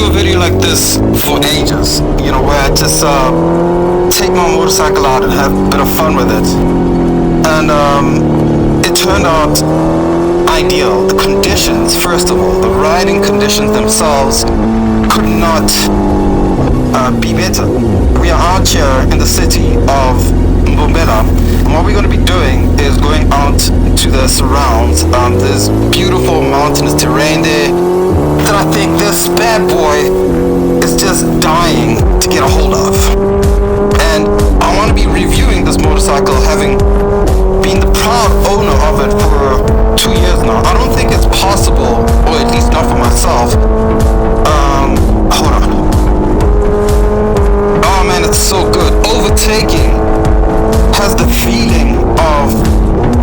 do a video like this for ages, where I just take my motorcycle out and have a bit of fun with it. And it turned out ideal. The conditions, first of all, the riding conditions themselves could not be better. We are out here in the city of Mbombela, and what we're going to be doing is going out to the surrounds. There's beautiful mountainous terrain there that I think this bad boy is just dying to get a hold of. And I want to be reviewing this motorcycle, having been the proud owner of it for 2 years now. I don't think it's possible, or at least not for myself. Hold on. Oh man, it's so good. Overtaking has the feeling of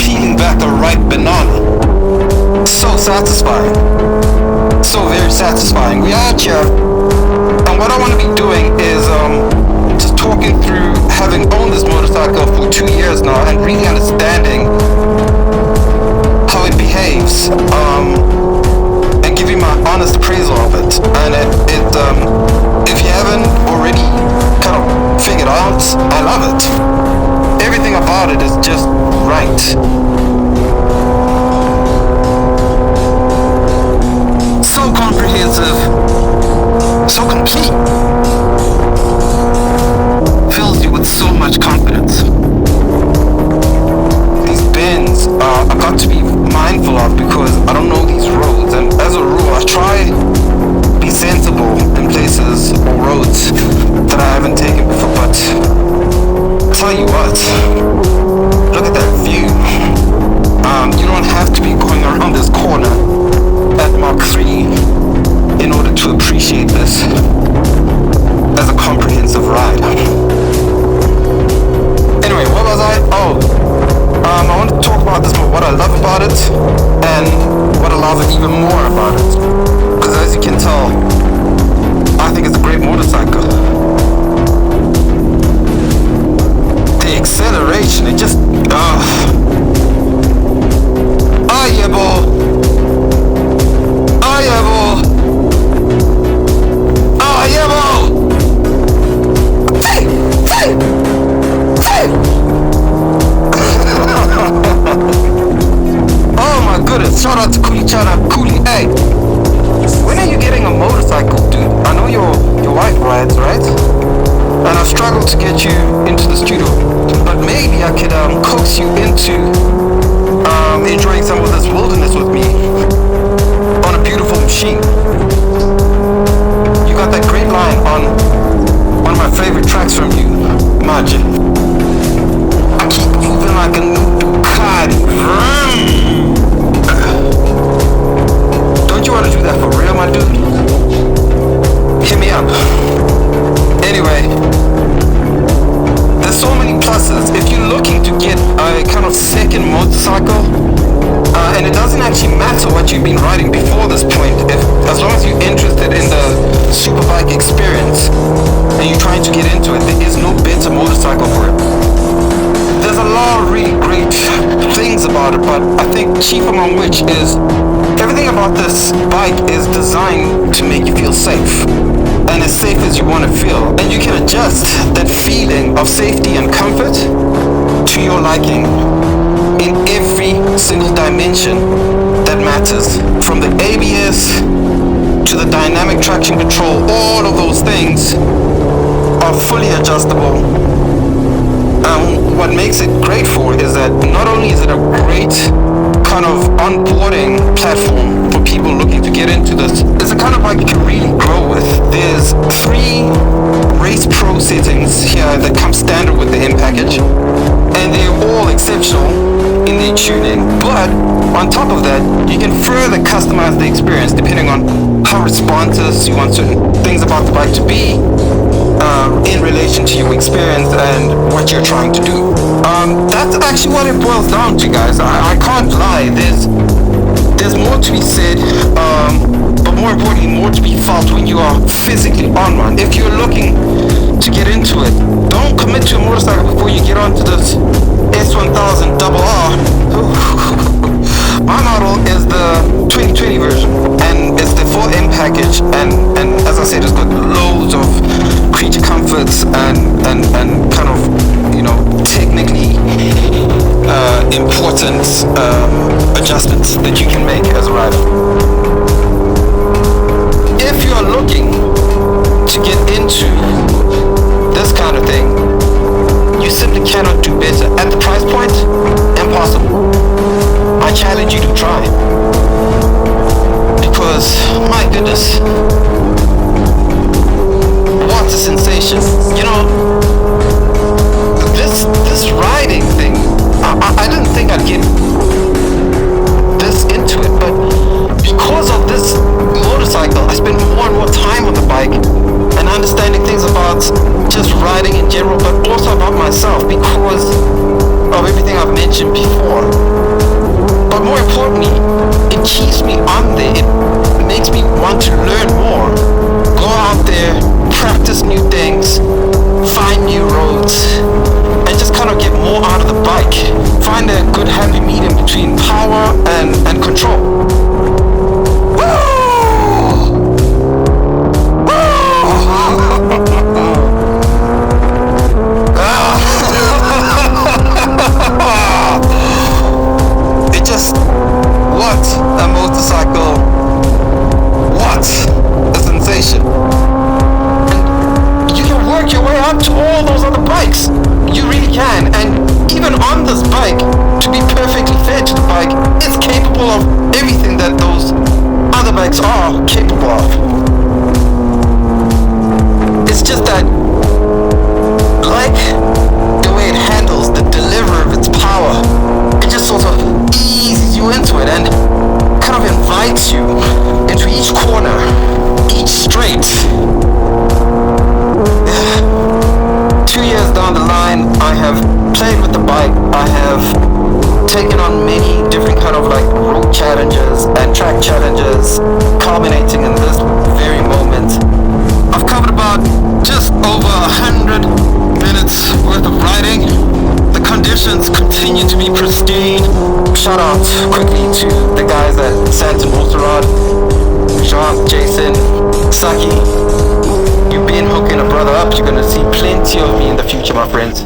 peeling back a ripe banana. So satisfying. So very satisfying. We are out here, and what I want to be doing is just talking through having owned this motorcycle for 2 years now and really understanding how it behaves, and give you my honest appraisal of it. And if you haven't already kind of figured out, I love it. Everything about it is just right. So comprehensive, so complete. Fills you with so much confidence. These bends I've got to be mindful of because I don't know these roads, and as a rule I try to be sensible in places or roads that I haven't taken before. But I'll tell you what, look at that view. You don't have to be going around this corner at Mach 3 in order to appreciate this as a comprehensive ride. Anyway, what was I? I want to talk about this, what I love about it and what I love even more about it. Because as you can tell, I think it's a great motorcycle. The acceleration, it just yeah, boy. Oh yeah, boy. Oh yeah, boy. Hey, hey, hey. Oh my goodness! Shout out to Coolie. Hey, when are you getting a motorcycle, dude? I know your wife rides, right? And I struggled to get you into the studio, but maybe I could coax you into enjoying some of this wilderness with me on a beautiful machine. You got that great line on one of my favorite tracks from you, Maji. I keep moving like a new Ducati. Don't you want to do that for real, my dude? Hit me up. Anyway, there's so many pluses. If you're looking to get a kind of second motorcycle, and it doesn't actually matter what you've been riding before this point, as long as you're interested in the superbike experience and you're trying to get into it, there is no better motorcycle for it. There's a lot of really great things about it, but I think chief among which is everything about this bike is designed to make you feel safe, and as safe as you want to feel, and you can adjust that feeling of safety and comfort to your liking in every single dimension that matters, from the ABS to the dynamic traction control. All of those things are fully adjustable. What makes it great for is that not only is it a great kind of onboarding platform for people looking to get into this, it's a kind of bike you can really grow with. There's 3 Race Pro settings here that come standard with the M package, and they're all exceptional in their tuning. But on top of that, you can further customize the experience depending on how responsive you want certain things about the bike to be in relation to your experience and what you're trying to do. That's actually what it boils down to, guys. I can't lie. There's more to be said, but more importantly, more to be felt when you are physically on one. If you're looking to get into it, don't commit to a motorcycle before you get onto this S1000RR. My model is the 2020 version, and it's the full M package, and as I said, it's got loads of creature comforts and kind of, you know, technically important adjustments that you can make as a rider. If you are looking to get into this kind of thing, you simply cannot do better. At the price point, impossible. I challenge you to try. Because, my goodness, what a sensation. You know, this riding thing, I didn't think I'd get this into it, but because of this motorcycle, I spend more and more time on the bike and understanding things about just riding in general, but also about myself because of everything I've mentioned before. But more importantly, it keeps me on there. It makes me want to learn more, go out there, practice new things, find new roads, and just kind of get more out of the bike. Find a good happy medium between power and control. It just, what a motorcycle, what a sensation. And you can work your way up to all those other bikes, you really can. And even on this bike, to be perfectly fair to the bike, it's capable of everything that those other bikes are capable of. It's just that, like the way it handles the delivery of its power, it just sort of eases you into it and kind of invites you into each corner, each straight. 2 years down the line, I have played with the bike. I have taken on many different kind of like road challenges and track challenges, culminating in this very moment. I've covered about just over 100 minutes worth of riding. The conditions continue to be pristine. Shout out quickly to the guys at Santa Motorrad, Jean, Jason, Saki. You've been hooking a brother up. You're gonna see plenty of me in the future, my friends.